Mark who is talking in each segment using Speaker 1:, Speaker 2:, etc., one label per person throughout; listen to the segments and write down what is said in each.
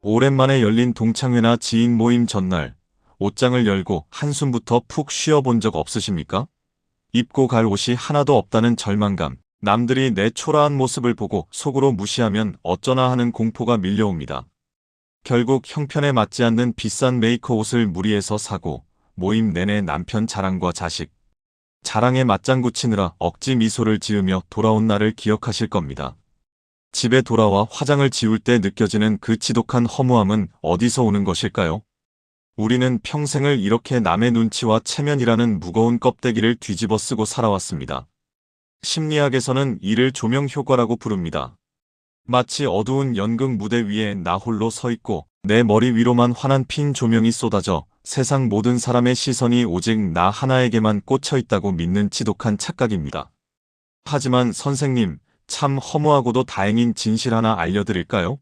Speaker 1: 오랜만에 열린 동창회나 지인 모임 전날, 옷장을 열고 한숨부터 푹 쉬어본 적 없으십니까? 입고 갈 옷이 하나도 없다는 절망감, 남들이 내 초라한 모습을 보고 속으로 무시하면 어쩌나 하는 공포가 밀려옵니다. 결국 형편에 맞지 않는 비싼 메이커 옷을 무리해서 사고, 모임 내내 남편 자랑과 자식, 자랑에 맞장구 치느라 억지 미소를 지으며 돌아온 날을 기억하실 겁니다. 집에 돌아와 화장을 지울 때 느껴지는 그 지독한 허무함은 어디서 오는 것일까요? 우리는 평생을 이렇게 남의 눈치와 체면이라는 무거운 껍데기를 뒤집어 쓰고 살아왔습니다. 심리학에서는 이를 조명 효과라고 부릅니다. 마치 어두운 연극 무대 위에 나 홀로 서 있고 내 머리 위로만 환한 핀 조명이 쏟아져 세상 모든 사람의 시선이 오직 나 하나에게만 꽂혀 있다고 믿는 지독한 착각입니다. 하지만 선생님, 참 허무하고도 다행인 진실 하나 알려드릴까요?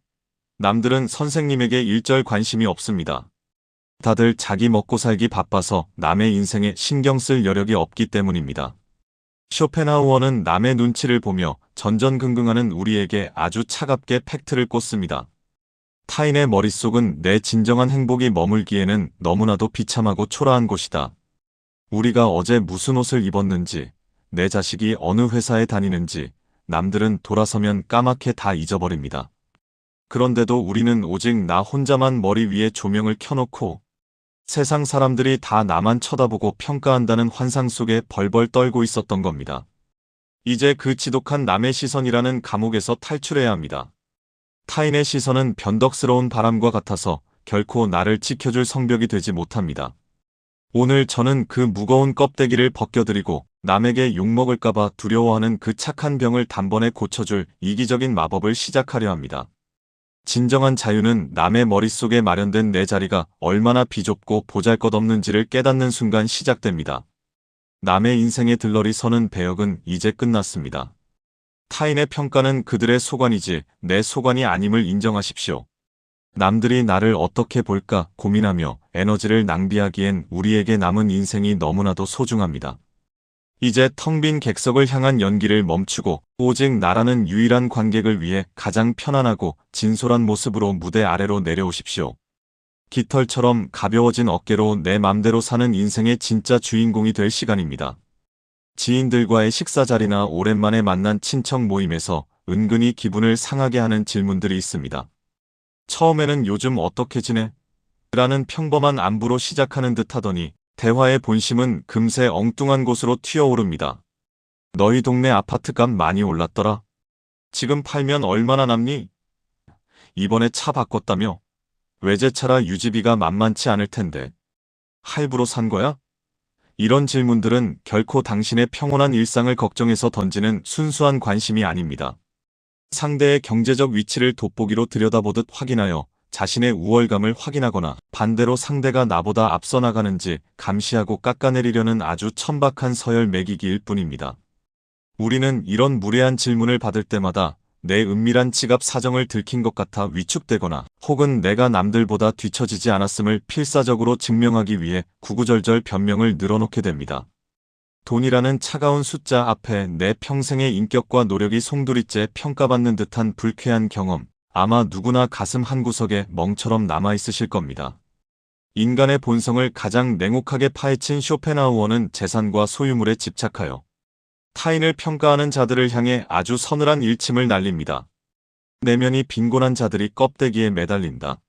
Speaker 1: 남들은 선생님에게 일절 관심이 없습니다. 다들 자기 먹고 살기 바빠서 남의 인생에 신경 쓸 여력이 없기 때문입니다. 쇼펜하우어는 남의 눈치를 보며 전전긍긍하는 우리에게 아주 차갑게 팩트를 꽂습니다. 타인의 머릿속은 내 진정한 행복이 머물기에는 너무나도 비참하고 초라한 곳이다. 우리가 어제 무슨 옷을 입었는지, 내 자식이 어느 회사에 다니는지, 남들은 돌아서면 까맣게 다 잊어버립니다. 그런데도 우리는 오직 나 혼자만 머리 위에 조명을 켜놓고 세상 사람들이 다 나만 쳐다보고 평가한다는 환상 속에 벌벌 떨고 있었던 겁니다. 이제 그 지독한 남의 시선이라는 감옥에서 탈출해야 합니다. 타인의 시선은 변덕스러운 바람과 같아서 결코 나를 지켜줄 성벽이 되지 못합니다. 오늘 저는 그 무거운 껍데기를 벗겨드리고 남에게 욕먹을까봐 두려워하는 그 착한 병을 단번에 고쳐줄 이기적인 마법을 시작하려 합니다. 진정한 자유는 남의 머릿속에 마련된 내 자리가 얼마나 비좁고 보잘것없는지를 깨닫는 순간 시작됩니다. 남의 인생에 들러리 서는 배역은 이제 끝났습니다. 타인의 평가는 그들의 소관이지 내 소관이 아님을 인정하십시오. 남들이 나를 어떻게 볼까 고민하며 에너지를 낭비하기엔 우리에게 남은 인생이 너무나도 소중합니다. 이제 텅 빈 객석을 향한 연기를 멈추고 오직 나라는 유일한 관객을 위해 가장 편안하고 진솔한 모습으로 무대 아래로 내려오십시오. 깃털처럼 가벼워진 어깨로 내 맘대로 사는 인생의 진짜 주인공이 될 시간입니다. 지인들과의 식사 자리나 오랜만에 만난 친척 모임에서 은근히 기분을 상하게 하는 질문들이 있습니다. 처음에는 요즘 어떻게 지내? 라는 평범한 안부로 시작하는 듯 하더니 대화의 본심은 금세 엉뚱한 곳으로 튀어오릅니다. 너희 동네 아파트값 많이 올랐더라. 지금 팔면 얼마나 남니? 이번에 차 바꿨다며? 외제차라 유지비가 만만치 않을 텐데. 할부로 산 거야? 이런 질문들은 결코 당신의 평온한 일상을 걱정해서 던지는 순수한 관심이 아닙니다. 상대의 경제적 위치를 돋보기로 들여다보듯 확인하여 자신의 우월감을 확인하거나 반대로 상대가 나보다 앞서 나가는지 감시하고 깎아내리려는 아주 천박한 서열 매기기일 뿐입니다. 우리는 이런 무례한 질문을 받을 때마다 내 은밀한 지갑 사정을 들킨 것 같아 위축되거나 혹은 내가 남들보다 뒤처지지 않았음을 필사적으로 증명하기 위해 구구절절 변명을 늘어놓게 됩니다. 돈이라는 차가운 숫자 앞에 내 평생의 인격과 노력이 송두리째 평가받는 듯한 불쾌한 경험, 아마 누구나 가슴 한구석에 멍처럼 남아있으실 겁니다. 인간의 본성을 가장 냉혹하게 파헤친 쇼펜하우어는 재산과 소유물에 집착하여 타인을 평가하는 자들을 향해 아주 서늘한 일침을 날립니다. 내면이 빈곤한 자들이 껍데기에 매달린다.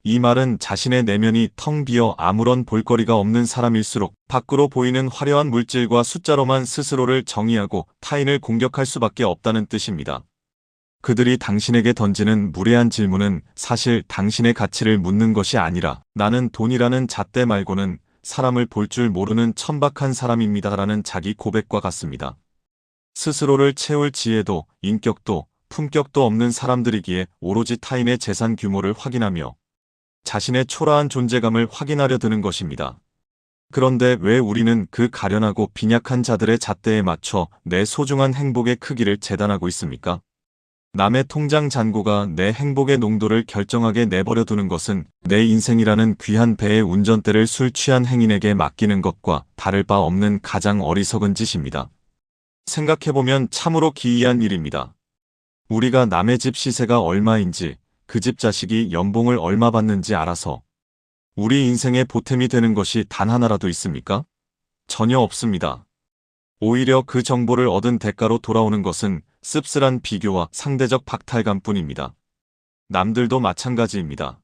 Speaker 1: 이 말은 자신의 내면이 텅 비어 아무런 볼거리가 없는 사람일수록 밖으로 보이는 화려한 물질과 숫자로만 스스로를 정의하고 타인을 공격할 수밖에 없다는 뜻입니다. 그들이 당신에게 던지는 무례한 질문은 사실 당신의 가치를 묻는 것이 아니라 나는 돈이라는 잣대 말고는 사람을 볼 줄 모르는 천박한 사람입니다라는 자기 고백과 같습니다. 스스로를 채울 지혜도 인격도 품격도 없는 사람들이기에 오로지 타인의 재산 규모를 확인하며 자신의 초라한 존재감을 확인하려 드는 것입니다. 그런데 왜 우리는 그 가련하고 빈약한 자들의 잣대에 맞춰 내 소중한 행복의 크기를 재단하고 있습니까? 남의 통장 잔고가 내 행복의 농도를 결정하게 내버려 두는 것은 내 인생이라는 귀한 배의 운전대를 술 취한 행인에게 맡기는 것과 다를 바 없는 가장 어리석은 짓입니다. 생각해보면 참으로 기이한 일입니다. 우리가 남의 집 시세가 얼마인지, 그 집 자식이 연봉을 얼마 받는지 알아서 우리 인생의 보탬이 되는 것이 단 하나라도 있습니까? 전혀 없습니다. 오히려 그 정보를 얻은 대가로 돌아오는 것은 씁쓸한 비교와 상대적 박탈감뿐입니다. 남들도 마찬가지입니다.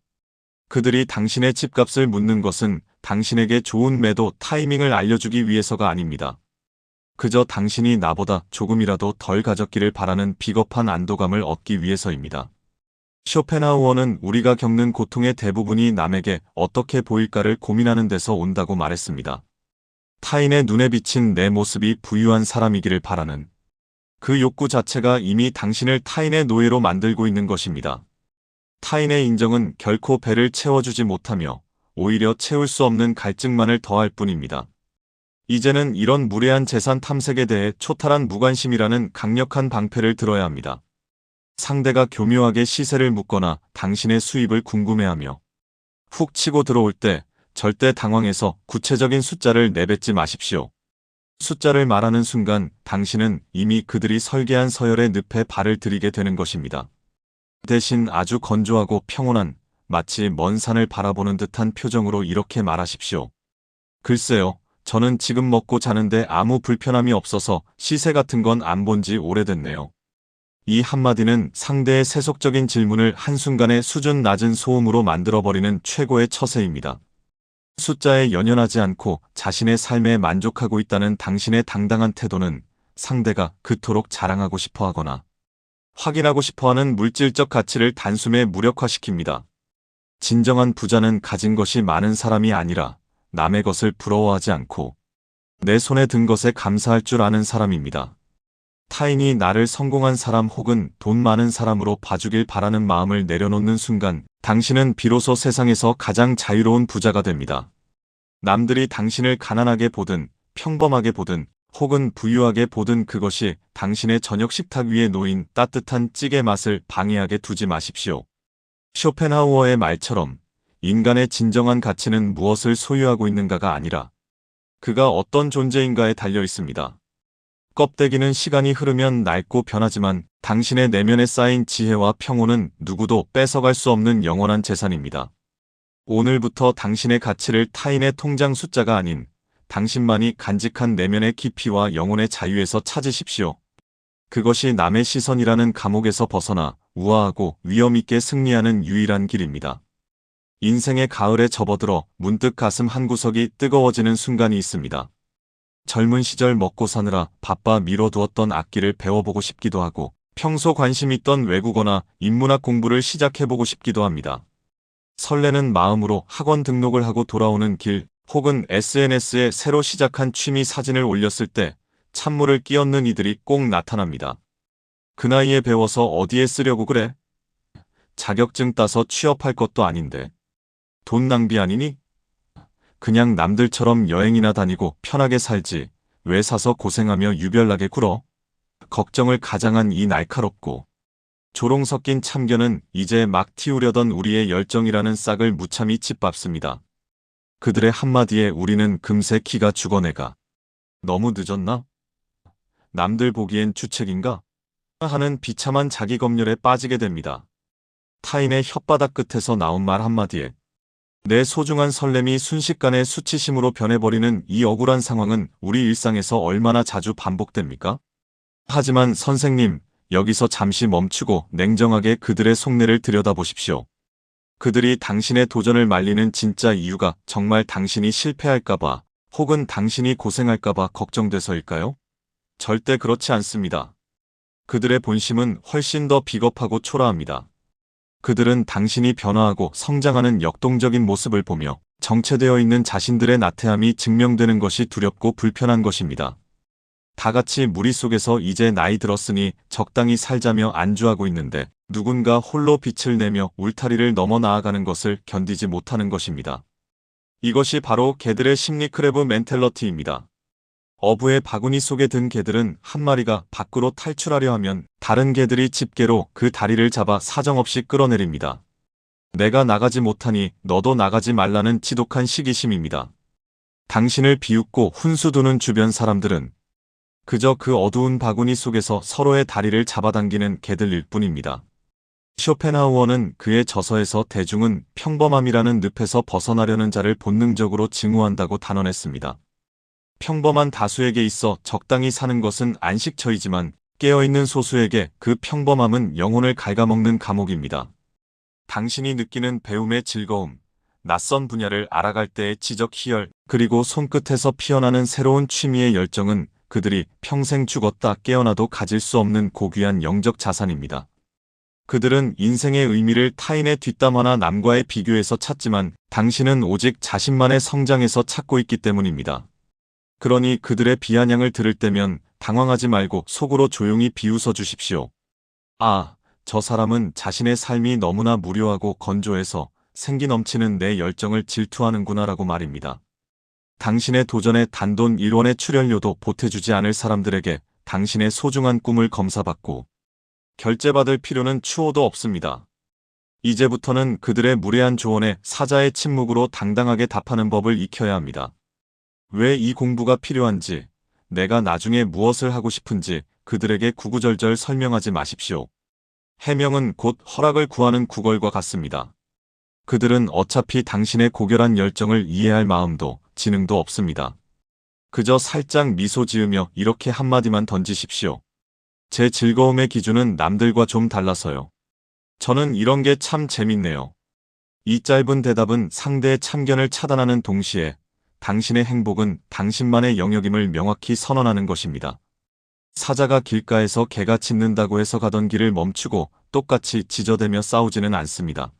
Speaker 1: 그들이 당신의 집값을 묻는 것은 당신에게 좋은 매도 타이밍을 알려주기 위해서가 아닙니다. 그저 당신이 나보다 조금이라도 덜 가졌기를 바라는 비겁한 안도감을 얻기 위해서입니다. 쇼펜하우어는 우리가 겪는 고통의 대부분이 남에게 어떻게 보일까를 고민하는 데서 온다고 말했습니다. 타인의 눈에 비친 내 모습이 부유한 사람이기를 바라는 그 욕구 자체가 이미 당신을 타인의 노예로 만들고 있는 것입니다. 타인의 인정은 결코 배를 채워주지 못하며 오히려 채울 수 없는 갈증만을 더할 뿐입니다. 이제는 이런 무례한 재산 탐색에 대해 초탈한 무관심이라는 강력한 방패를 들어야 합니다. 상대가 교묘하게 시세를 묻거나 당신의 수입을 궁금해하며 훅 치고 들어올 때 절대 당황해서 구체적인 숫자를 내뱉지 마십시오. 숫자를 말하는 순간 당신은 이미 그들이 설계한 서열의 늪에 발을 들이게 되는 것입니다. 대신 아주 건조하고 평온한 마치 먼 산을 바라보는 듯한 표정으로 이렇게 말하십시오. 글쎄요, 저는 지금 먹고 자는데 아무 불편함이 없어서 시세 같은 건 안 본 지 오래됐네요. 이 한마디는 상대의 세속적인 질문을 한순간에 수준 낮은 소음으로 만들어버리는 최고의 처세입니다. 숫자에 연연하지 않고 자신의 삶에 만족하고 있다는 당신의 당당한 태도는 상대가 그토록 자랑하고 싶어하거나 확인하고 싶어하는 물질적 가치를 단숨에 무력화시킵니다. 진정한 부자는 가진 것이 많은 사람이 아니라 남의 것을 부러워하지 않고 내 손에 든 것에 감사할 줄 아는 사람입니다. 타인이 나를 성공한 사람 혹은 돈 많은 사람으로 봐주길 바라는 마음을 내려놓는 순간 당신은 비로소 세상에서 가장 자유로운 부자가 됩니다. 남들이 당신을 가난하게 보든 평범하게 보든 혹은 부유하게 보든 그것이 당신의 저녁 식탁 위에 놓인 따뜻한 찌개 맛을 방해하게 두지 마십시오. 쇼펜하우어의 말처럼 인간의 진정한 가치는 무엇을 소유하고 있는가가 아니라 그가 어떤 존재인가에 달려 있습니다. 껍데기는 시간이 흐르면 낡고 변하지만 당신의 내면에 쌓인 지혜와 평온은 누구도 뺏어갈 수 없는 영원한 재산입니다. 오늘부터 당신의 가치를 타인의 통장 숫자가 아닌 당신만이 간직한 내면의 깊이와 영혼의 자유에서 찾으십시오. 그것이 남의 시선이라는 감옥에서 벗어나 우아하고 위엄있게 승리하는 유일한 길입니다. 인생의 가을에 접어들어 문득 가슴 한구석이 뜨거워지는 순간이 있습니다. 젊은 시절 먹고 사느라 바빠 미뤄두었던 악기를 배워보고 싶기도 하고 평소 관심 있던 외국어나 인문학 공부를 시작해보고 싶기도 합니다. 설레는 마음으로 학원 등록을 하고 돌아오는 길 혹은 SNS에 새로 시작한 취미 사진을 올렸을 때 찬물을 끼얹는 이들이 꼭 나타납니다. 그 나이에 배워서 어디에 쓰려고 그래? 자격증 따서 취업할 것도 아닌데. 돈 낭비 아니니? 그냥 남들처럼 여행이나 다니고 편하게 살지. 왜 사서 고생하며 유별나게 굴어? 걱정을 가장한 이 날카롭고 조롱 섞인 참견은 이제 막 틔우려던 우리의 열정이라는 싹을 무참히 짓밟습니다. 그들의 한마디에 우리는 금세 기가 죽어내가. 너무 늦었나? 남들 보기엔 주책인가? 하는 비참한 자기 검열에 빠지게 됩니다. 타인의 혓바닥 끝에서 나온 말 한마디에 내 소중한 설렘이 순식간에 수치심으로 변해버리는 이 억울한 상황은 우리 일상에서 얼마나 자주 반복됩니까? 하지만 선생님, 여기서 잠시 멈추고 냉정하게 그들의 속내를 들여다보십시오. 그들이 당신의 도전을 말리는 진짜 이유가 정말 당신이 실패할까봐 혹은 당신이 고생할까봐 걱정돼서일까요? 절대 그렇지 않습니다. 그들의 본심은 훨씬 더 비겁하고 초라합니다. 그들은 당신이 변화하고 성장하는 역동적인 모습을 보며 정체되어 있는 자신들의 나태함이 증명되는 것이 두렵고 불편한 것입니다. 다 같이 무리 속에서 이제 나이 들었으니 적당히 살자며 안주하고 있는데 누군가 홀로 빛을 내며 울타리를 넘어 나아가는 것을 견디지 못하는 것입니다. 이것이 바로 개들의 심리 크레브 멘탈러티입니다. 어부의 바구니 속에 든 개들은 한 마리가 밖으로 탈출하려 하면 다른 개들이 집게로 그 다리를 잡아 사정없이 끌어내립니다. 내가 나가지 못하니 너도 나가지 말라는 지독한 시기심입니다. 당신을 비웃고 훈수두는 주변 사람들은 그저 그 어두운 바구니 속에서 서로의 다리를 잡아당기는 개들일 뿐입니다. 쇼펜하우어는 그의 저서에서 대중은 평범함이라는 늪에서 벗어나려는 자를 본능적으로 증오한다고 단언했습니다. 평범한 다수에게 있어 적당히 사는 것은 안식처이지만 깨어있는 소수에게 그 평범함은 영혼을 갉아먹는 감옥입니다. 당신이 느끼는 배움의 즐거움, 낯선 분야를 알아갈 때의 지적 희열, 그리고 손끝에서 피어나는 새로운 취미의 열정은 그들이 평생 죽었다 깨어나도 가질 수 없는 고귀한 영적 자산입니다. 그들은 인생의 의미를 타인의 뒷담화나 남과의 비교에서 찾지만 당신은 오직 자신만의 성장에서 찾고 있기 때문입니다. 그러니 그들의 비아냥을 들을 때면 당황하지 말고 속으로 조용히 비웃어 주십시오. 아, 저 사람은 자신의 삶이 너무나 무료하고 건조해서 생기 넘치는 내 열정을 질투하는구나라고 말입니다. 당신의 도전에 단돈 1원의 출연료도 보태주지 않을 사람들에게 당신의 소중한 꿈을 검사받고 결제받을 필요는 추호도 없습니다. 이제부터는 그들의 무례한 조언에 사자의 침묵으로 당당하게 답하는 법을 익혀야 합니다. 왜 이 공부가 필요한지, 내가 나중에 무엇을 하고 싶은지 그들에게 구구절절 설명하지 마십시오. 해명은 곧 허락을 구하는 구걸과 같습니다. 그들은 어차피 당신의 고결한 열정을 이해할 마음도 지능도 없습니다. 그저 살짝 미소 지으며 이렇게 한마디만 던지십시오. 제 즐거움의 기준은 남들과 좀 달라서요. 저는 이런 게 참 재밌네요. 이 짧은 대답은 상대의 참견을 차단하는 동시에 당신의 행복은 당신만의 영역임을 명확히 선언하는 것입니다. 사자가 길가에서 개가 짖는다고 해서 가던 길을 멈추고 똑같이 지저대며 싸우지는 않습니다.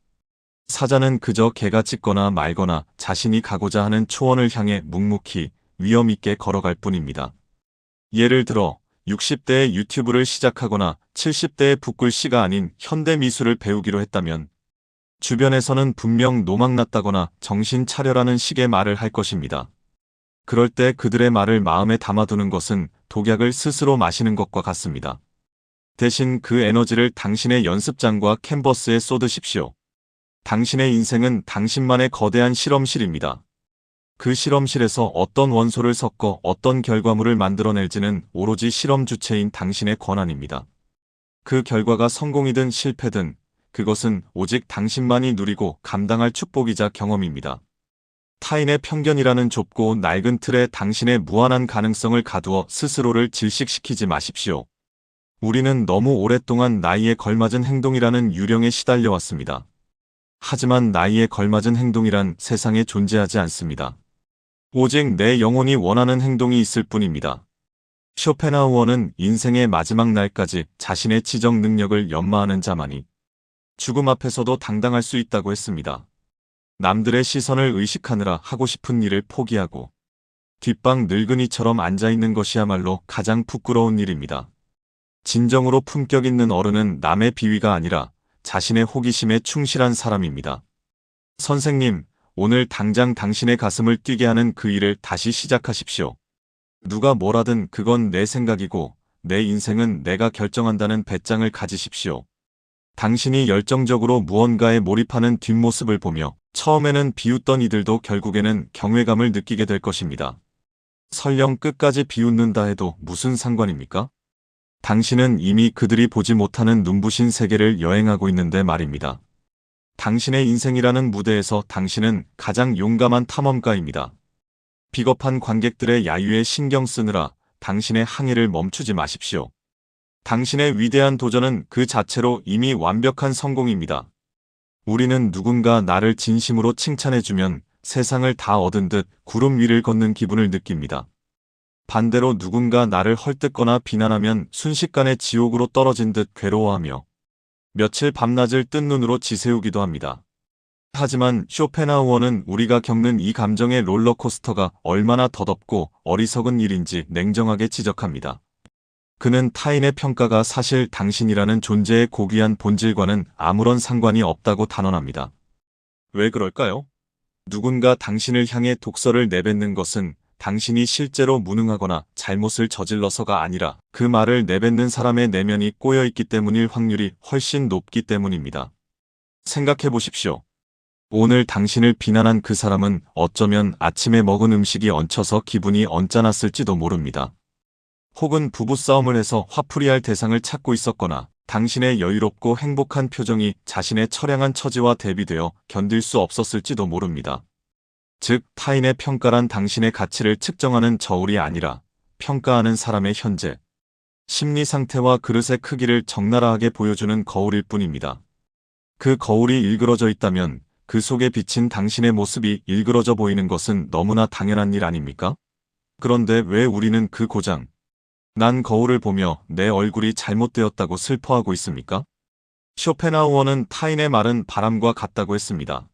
Speaker 1: 사자는 그저 개가 짖거나 말거나 자신이 가고자 하는 초원을 향해 묵묵히 위험 있게 걸어갈 뿐입니다. 예를 들어 60대에 유튜브를 시작하거나 70대에 붓글씨가 아닌 현대 미술을 배우기로 했다면 주변에서는 분명 노망났다거나 정신 차려라는 식의 말을 할 것입니다. 그럴 때 그들의 말을 마음에 담아두는 것은 독약을 스스로 마시는 것과 같습니다. 대신 그 에너지를 당신의 연습장과 캔버스에 쏟으십시오. 당신의 인생은 당신만의 거대한 실험실입니다. 그 실험실에서 어떤 원소를 섞어 어떤 결과물을 만들어낼지는 오로지 실험 주체인 당신의 권한입니다. 그 결과가 성공이든 실패든 그것은 오직 당신만이 누리고 감당할 축복이자 경험입니다. 타인의 편견이라는 좁고 낡은 틀에 당신의 무한한 가능성을 가두어 스스로를 질식시키지 마십시오. 우리는 너무 오랫동안 나이에 걸맞은 행동이라는 유령에 시달려왔습니다. 하지만 나이에 걸맞은 행동이란 세상에 존재하지 않습니다. 오직 내 영혼이 원하는 행동이 있을 뿐입니다. 쇼펜하우어는 인생의 마지막 날까지 자신의 지적 능력을 연마하는 자만이 죽음 앞에서도 당당할 수 있다고 했습니다. 남들의 시선을 의식하느라 하고 싶은 일을 포기하고 뒷방 늙은이처럼 앉아있는 것이야말로 가장 부끄러운 일입니다. 진정으로 품격 있는 어른은 남의 비위가 아니라 자신의 호기심에 충실한 사람입니다. 선생님, 오늘 당장 당신의 가슴을 뛰게 하는 그 일을 다시 시작하십시오. 누가 뭐라든 그건 내 생각이고 내 인생은 내가 결정한다는 배짱을 가지십시오. 당신이 열정적으로 무언가에 몰입하는 뒷모습을 보며 처음에는 비웃던 이들도 결국에는 경외감을 느끼게 될 것입니다. 설령 끝까지 비웃는다 해도 무슨 상관입니까? 당신은 이미 그들이 보지 못하는 눈부신 세계를 여행하고 있는데 말입니다. 당신의 인생이라는 무대에서 당신은 가장 용감한 탐험가입니다. 비겁한 관객들의 야유에 신경 쓰느라 당신의 항해를 멈추지 마십시오. 당신의 위대한 도전은 그 자체로 이미 완벽한 성공입니다. 우리는 누군가 나를 진심으로 칭찬해주면 세상을 다 얻은 듯 구름 위를 걷는 기분을 느낍니다. 반대로 누군가 나를 헐뜯거나 비난하면 순식간에 지옥으로 떨어진 듯 괴로워하며 며칠 밤낮을 뜬 눈으로 지새우기도 합니다. 하지만 쇼펜하우어는 우리가 겪는 이 감정의 롤러코스터가 얼마나 더덥고 어리석은 일인지 냉정하게 지적합니다. 그는 타인의 평가가 사실 당신이라는 존재의 고귀한 본질과는 아무런 상관이 없다고 단언합니다. 왜 그럴까요? 누군가 당신을 향해 독설을 내뱉는 것은 당신이 실제로 무능하거나 잘못을 저질러서가 아니라 그 말을 내뱉는 사람의 내면이 꼬여있기 때문일 확률이 훨씬 높기 때문입니다. 생각해 보십시오. 오늘 당신을 비난한 그 사람은 어쩌면 아침에 먹은 음식이 얹혀서 기분이 언짢았을지도 모릅니다. 혹은 부부싸움을 해서 화풀이할 대상을 찾고 있었거나 당신의 여유롭고 행복한 표정이 자신의 처량한 처지와 대비되어 견딜 수 없었을지도 모릅니다. 즉, 타인의 평가란 당신의 가치를 측정하는 저울이 아니라 평가하는 사람의 현재, 심리 상태와 그릇의 크기를 적나라하게 보여주는 거울일 뿐입니다. 그 거울이 일그러져 있다면 그 속에 비친 당신의 모습이 일그러져 보이는 것은 너무나 당연한 일 아닙니까? 그런데 왜 우리는 그 고장 난 거울을 보며 내 얼굴이 잘못되었다고 슬퍼하고 있습니까? 쇼펜하우어는 타인의 말은 바람과 같다고 했습니다.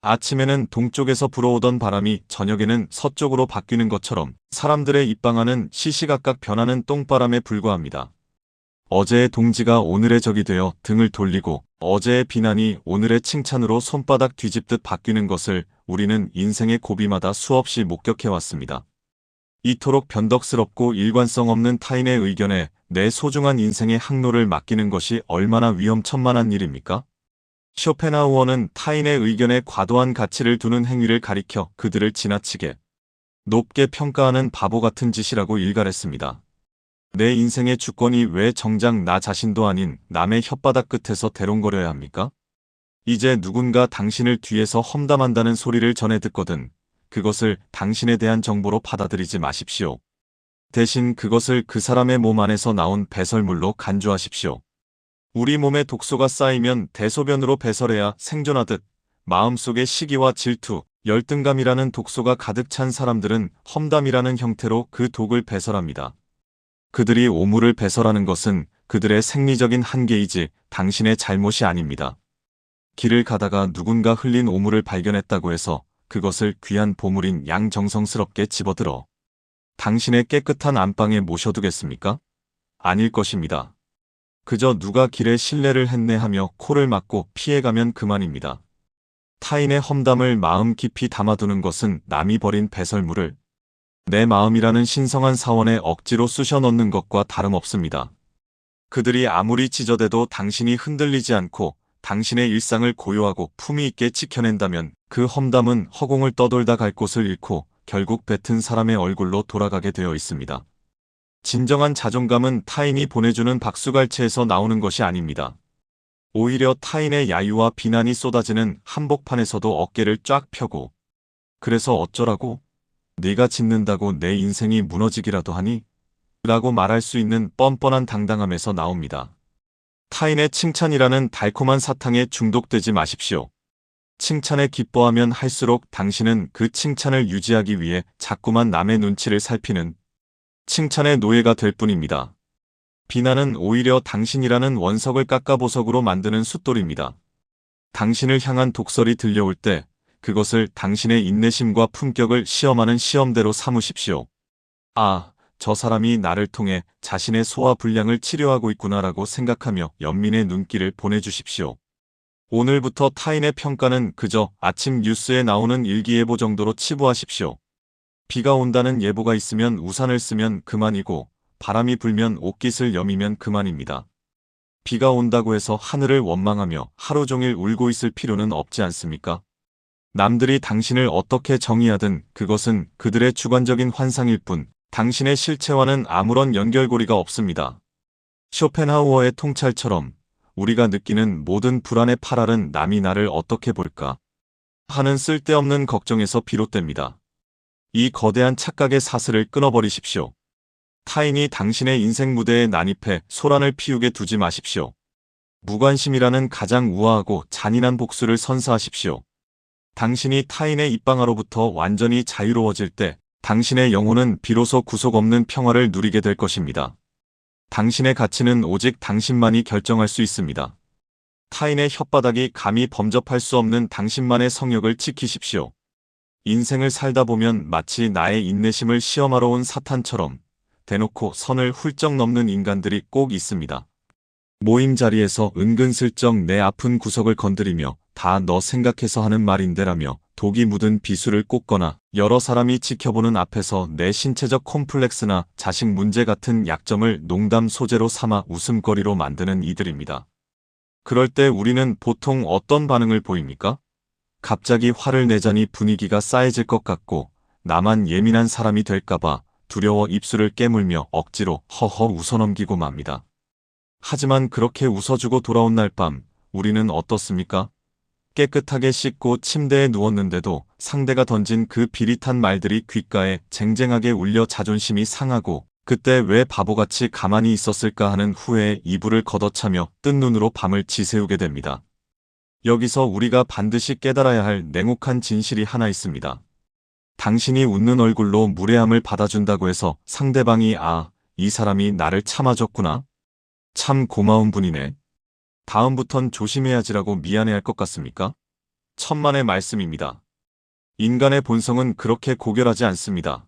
Speaker 1: 아침에는 동쪽에서 불어오던 바람이 저녁에는 서쪽으로 바뀌는 것처럼 사람들의 입방아는 시시각각 변하는 똥바람에 불과합니다. 어제의 동지가 오늘의 적이 되어 등을 돌리고 어제의 비난이 오늘의 칭찬으로 손바닥 뒤집듯 바뀌는 것을 우리는 인생의 고비마다 수없이 목격해왔습니다. 이토록 변덕스럽고 일관성 없는 타인의 의견에 내 소중한 인생의 항로를 맡기는 것이 얼마나 위험천만한 일입니까? 쇼펜하우어는 타인의 의견에 과도한 가치를 두는 행위를 가리켜 그들을 지나치게 높게 평가하는 바보 같은 짓이라고 일갈했습니다. 내 인생의 주권이 왜 정작 나 자신도 아닌 남의 혓바닥 끝에서 대롱거려야 합니까? 이제 누군가 당신을 뒤에서 험담한다는 소리를 전해 듣거든 그것을 당신에 대한 정보로 받아들이지 마십시오. 대신 그것을 그 사람의 몸 안에서 나온 배설물로 간주하십시오. 우리 몸에 독소가 쌓이면 대소변으로 배설해야 생존하듯 마음속에 시기와 질투, 열등감이라는 독소가 가득 찬 사람들은 험담이라는 형태로 그 독을 배설합니다. 그들이 오물을 배설하는 것은 그들의 생리적인 한계이지 당신의 잘못이 아닙니다. 길을 가다가 누군가 흘린 오물을 발견했다고 해서 그것을 귀한 보물인 양 정성스럽게 집어들어 당신의 깨끗한 안방에 모셔두겠습니까? 아닐 것입니다. 그저 누가 길에 실례를 했네 하며 코를 막고 피해가면 그만입니다. 타인의 험담을 마음 깊이 담아두는 것은 남이 버린 배설물을 내 마음이라는 신성한 사원에 억지로 쑤셔 넣는 것과 다름없습니다. 그들이 아무리 찢어대도 당신이 흔들리지 않고 당신의 일상을 고요하고 품위 있게 지켜낸다면 그 험담은 허공을 떠돌다 갈 곳을 잃고 결국 뱉은 사람의 얼굴로 돌아가게 되어 있습니다. 진정한 자존감은 타인이 보내주는 박수갈채에서 나오는 것이 아닙니다. 오히려 타인의 야유와 비난이 쏟아지는 한복판에서도 어깨를 쫙 펴고 그래서 어쩌라고? 네가 짖는다고 내 인생이 무너지기라도 하니? 라고 말할 수 있는 뻔뻔한 당당함에서 나옵니다. 타인의 칭찬이라는 달콤한 사탕에 중독되지 마십시오. 칭찬에 기뻐하면 할수록 당신은 그 칭찬을 유지하기 위해 자꾸만 남의 눈치를 살피는 칭찬의 노예가 될 뿐입니다. 비난은 오히려 당신이라는 원석을 깎아보석으로 만드는 숫돌입니다. 당신을 향한 독설이 들려올 때 그것을 당신의 인내심과 품격을 시험하는 시험대로 삼으십시오. 아, 저 사람이 나를 통해 자신의 소화 불량을 치료하고 있구나라고 생각하며 연민의 눈길을 보내주십시오. 오늘부터 타인의 평가는 그저 아침 뉴스에 나오는 일기예보 정도로 치부하십시오. 비가 온다는 예보가 있으면 우산을 쓰면 그만이고 바람이 불면 옷깃을 여미면 그만입니다. 비가 온다고 해서 하늘을 원망하며 하루 종일 울고 있을 필요는 없지 않습니까? 남들이 당신을 어떻게 정의하든 그것은 그들의 주관적인 환상일 뿐 당신의 실체와는 아무런 연결고리가 없습니다. 쇼펜하우어의 통찰처럼 우리가 느끼는 모든 불안의 파랄은 남이 나를 어떻게 볼까 하는 쓸데없는 걱정에서 비롯됩니다. 이 거대한 착각의 사슬을 끊어버리십시오. 타인이 당신의 인생 무대에 난입해 소란을 피우게 두지 마십시오. 무관심이라는 가장 우아하고 잔인한 복수를 선사하십시오. 당신이 타인의 입방아로부터 완전히 자유로워질 때 당신의 영혼은 비로소 구속 없는 평화를 누리게 될 것입니다. 당신의 가치는 오직 당신만이 결정할 수 있습니다. 타인의 혓바닥이 감히 범접할 수 없는 당신만의 성역을 지키십시오. 인생을 살다 보면 마치 나의 인내심을 시험하러 온 사탄처럼 대놓고 선을 훌쩍 넘는 인간들이 꼭 있습니다. 모임 자리에서 은근슬쩍 내 아픈 구석을 건드리며 다 너 생각해서 하는 말인데라며 독이 묻은 비수를 꽂거나 여러 사람이 지켜보는 앞에서 내 신체적 콤플렉스나 자식 문제 같은 약점을 농담 소재로 삼아 웃음거리로 만드는 이들입니다. 그럴 때 우리는 보통 어떤 반응을 보입니까? 갑자기 화를 내자니 분위기가 싸해질 것 같고 나만 예민한 사람이 될까봐 두려워 입술을 깨물며 억지로 허허 웃어넘기고 맙니다. 하지만 그렇게 웃어주고 돌아온 날 밤, 우리는 어떻습니까? 깨끗하게 씻고 침대에 누웠는데도 상대가 던진 그 비릿한 말들이 귓가에 쟁쟁하게 울려 자존심이 상하고 그때 왜 바보같이 가만히 있었을까 하는 후회에 이불을 걷어차며 뜬 눈으로 밤을 지새우게 됩니다. 여기서 우리가 반드시 깨달아야 할 냉혹한 진실이 하나 있습니다. 당신이 웃는 얼굴로 무례함을 받아준다고 해서 상대방이 이 사람이 나를 참아줬구나. 참 고마운 분이네. 다음부턴 조심해야지라고 미안해할 것 같습니까? 천만의 말씀입니다. 인간의 본성은 그렇게 고결하지 않습니다.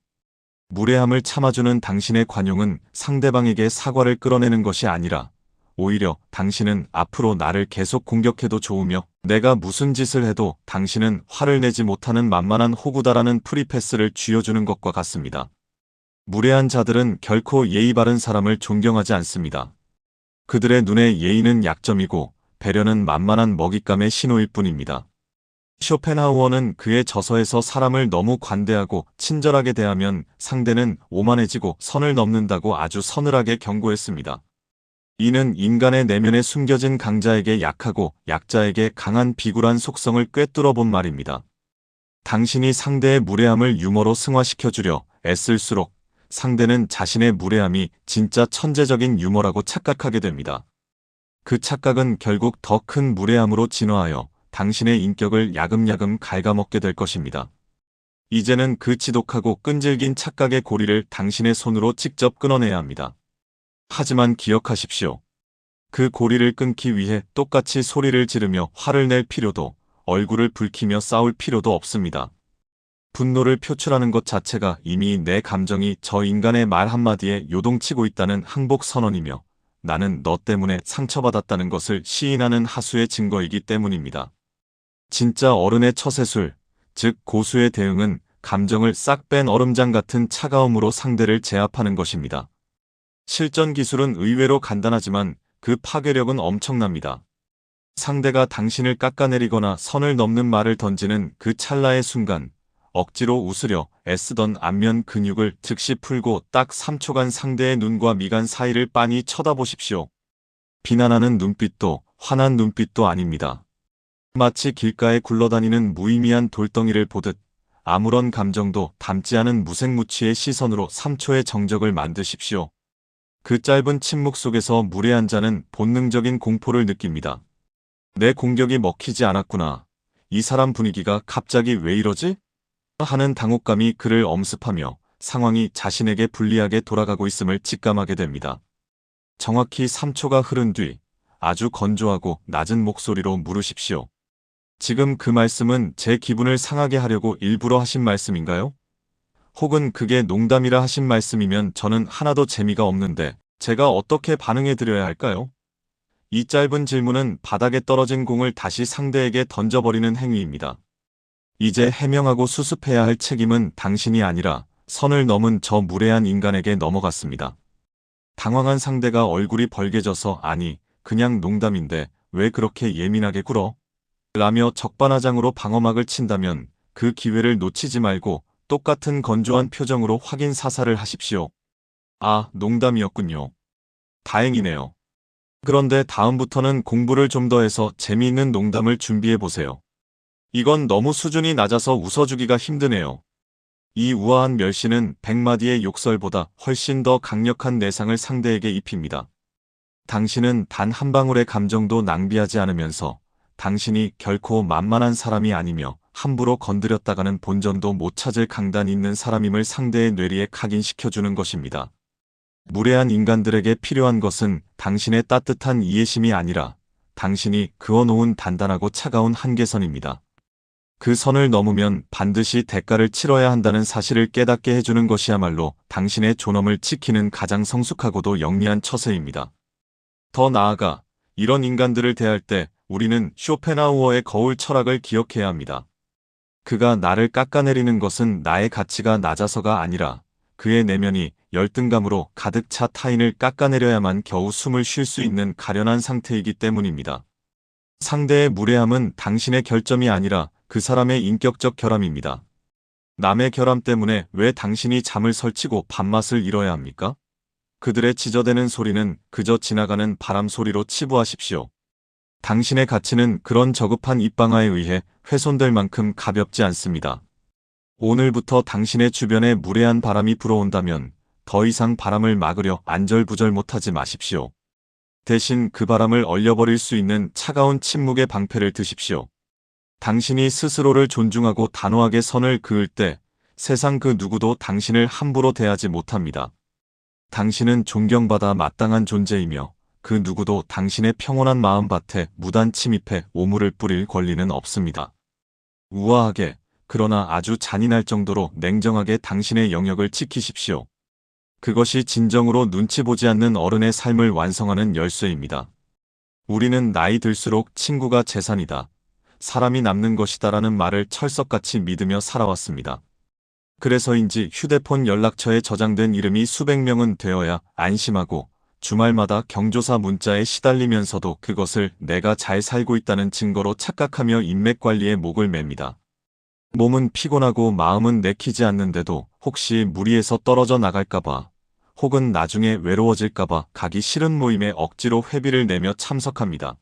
Speaker 1: 무례함을 참아주는 당신의 관용은 상대방에게 사과를 끌어내는 것이 아니라 오히려 당신은 앞으로 나를 계속 공격해도 좋으며 내가 무슨 짓을 해도 당신은 화를 내지 못하는 만만한 호구다라는 프리패스를 쥐어주는 것과 같습니다. 무례한 자들은 결코 예의 바른 사람을 존경하지 않습니다. 그들의 눈에 예의는 약점이고 배려는 만만한 먹잇감의 신호일 뿐입니다. 쇼펜하우어는 그의 저서에서 사람을 너무 관대하고 친절하게 대하면 상대는 오만해지고 선을 넘는다고 아주 서늘하게 경고했습니다. 이는 인간의 내면에 숨겨진 강자에게 약하고 약자에게 강한 비굴한 속성을 꿰뚫어 본 말입니다. 당신이 상대의 무례함을 유머로 승화시켜주려 애쓸수록 상대는 자신의 무례함이 진짜 천재적인 유머라고 착각하게 됩니다. 그 착각은 결국 더 큰 무례함으로 진화하여 당신의 인격을 야금야금 갉아먹게 될 것입니다. 이제는 그 지독하고 끈질긴 착각의 고리를 당신의 손으로 직접 끊어내야 합니다. 하지만 기억하십시오. 그 고리를 끊기 위해 똑같이 소리를 지르며 화를 낼 필요도 얼굴을 붉히며 싸울 필요도 없습니다. 분노를 표출하는 것 자체가 이미 내 감정이 저 인간의 말 한마디에 요동치고 있다는 항복 선언이며 나는 너 때문에 상처받았다는 것을 시인하는 하수의 증거이기 때문입니다. 진짜 어른의 처세술, 즉 고수의 대응은 감정을 싹 뺀 얼음장 같은 차가움으로 상대를 제압하는 것입니다. 실전 기술은 의외로 간단하지만 그 파괴력은 엄청납니다. 상대가 당신을 깎아내리거나 선을 넘는 말을 던지는 그 찰나의 순간 억지로 웃으려 애쓰던 안면 근육을 즉시 풀고 딱 3초간 상대의 눈과 미간 사이를 빤히 쳐다보십시오. 비난하는 눈빛도 화난 눈빛도 아닙니다. 마치 길가에 굴러다니는 무의미한 돌덩이를 보듯 아무런 감정도 담지 않은 무색무취의 시선으로 3초의 정적을 만드십시오. 그 짧은 침묵 속에서 무례한 자는 본능적인 공포를 느낍니다. 내 공격이 먹히지 않았구나. 이 사람 분위기가 갑자기 왜 이러지? 하는 당혹감이 그를 엄습하며 상황이 자신에게 불리하게 돌아가고 있음을 직감하게 됩니다. 정확히 3초가 흐른 뒤 아주 건조하고 낮은 목소리로 물으십시오. 지금 그 말씀은 제 기분을 상하게 하려고 일부러 하신 말씀인가요? 혹은 그게 농담이라 하신 말씀이면 저는 하나도 재미가 없는데 제가 어떻게 반응해 드려야 할까요? 이 짧은 질문은 바닥에 떨어진 공을 다시 상대에게 던져버리는 행위입니다. 이제 해명하고 수습해야 할 책임은 당신이 아니라 선을 넘은 저 무례한 인간에게 넘어갔습니다. 당황한 상대가 얼굴이 벌개져서 아니, 그냥 농담인데 왜 그렇게 예민하게 굴어? 라며 적반하장으로 방어막을 친다면 그 기회를 놓치지 말고 똑같은 건조한 표정으로 확인 사살을 하십시오. 아, 농담이었군요. 다행이네요. 그런데 다음부터는 공부를 좀 더 해서 재미있는 농담을 준비해 보세요. 이건 너무 수준이 낮아서 웃어주기가 힘드네요. 이 우아한 멸시는 100마디의 욕설보다 훨씬 더 강력한 내상을 상대에게 입힙니다. 당신은 단 한 방울의 감정도 낭비하지 않으면서 당신이 결코 만만한 사람이 아니며 함부로 건드렸다가는 본전도 못 찾을 강단 있는 사람임을 상대의 뇌리에 각인시켜주는 것입니다. 무례한 인간들에게 필요한 것은 당신의 따뜻한 이해심이 아니라 당신이 그어놓은 단단하고 차가운 한계선입니다. 그 선을 넘으면 반드시 대가를 치러야 한다는 사실을 깨닫게 해주는 것이야말로 당신의 존엄을 지키는 가장 성숙하고도 영리한 처세입니다. 더 나아가 이런 인간들을 대할 때 우리는 쇼펜하우어의 거울 철학을 기억해야 합니다. 그가 나를 깎아내리는 것은 나의 가치가 낮아서가 아니라 그의 내면이 열등감으로 가득 차 타인을 깎아내려야만 겨우 숨을 쉴 수 있는 가련한 상태이기 때문입니다. 상대의 무례함은 당신의 결점이 아니라 그 사람의 인격적 결함입니다. 남의 결함 때문에 왜 당신이 잠을 설치고 밥맛을 잃어야 합니까? 그들의 지저대는 소리는 그저 지나가는 바람 소리로 치부하십시오. 당신의 가치는 그런 저급한 입방아에 의해 훼손될 만큼 가볍지 않습니다. 오늘부터 당신의 주변에 무례한 바람이 불어온다면 더 이상 바람을 막으려 안절부절 못하지 마십시오. 대신 그 바람을 얼려버릴 수 있는 차가운 침묵의 방패를 드십시오. 당신이 스스로를 존중하고 단호하게 선을 그을 때 세상 그 누구도 당신을 함부로 대하지 못합니다. 당신은 존경받아 마땅한 존재이며 그 누구도 당신의 평온한 마음밭에 무단 침입해 오물을 뿌릴 권리는 없습니다. 우아하게, 그러나 아주 잔인할 정도로 냉정하게 당신의 영역을 지키십시오. 그것이 진정으로 눈치 보지 않는 어른의 삶을 완성하는 열쇠입니다. 우리는 나이 들수록 친구가 재산이다, 사람이 남는 것이다라는 말을 철석같이 믿으며 살아왔습니다. 그래서인지 휴대폰 연락처에 저장된 이름이 수백 명은 되어야 안심하고 주말마다 경조사 문자에 시달리면서도 그것을 내가 잘 살고 있다는 증거로 착각하며 인맥 관리에 목을 맵니다. 몸은 피곤하고 마음은 내키지 않는데도 혹시 무리해서 떨어져 나갈까봐 혹은 나중에 외로워질까봐 가기 싫은 모임에 억지로 회비를 내며 참석합니다.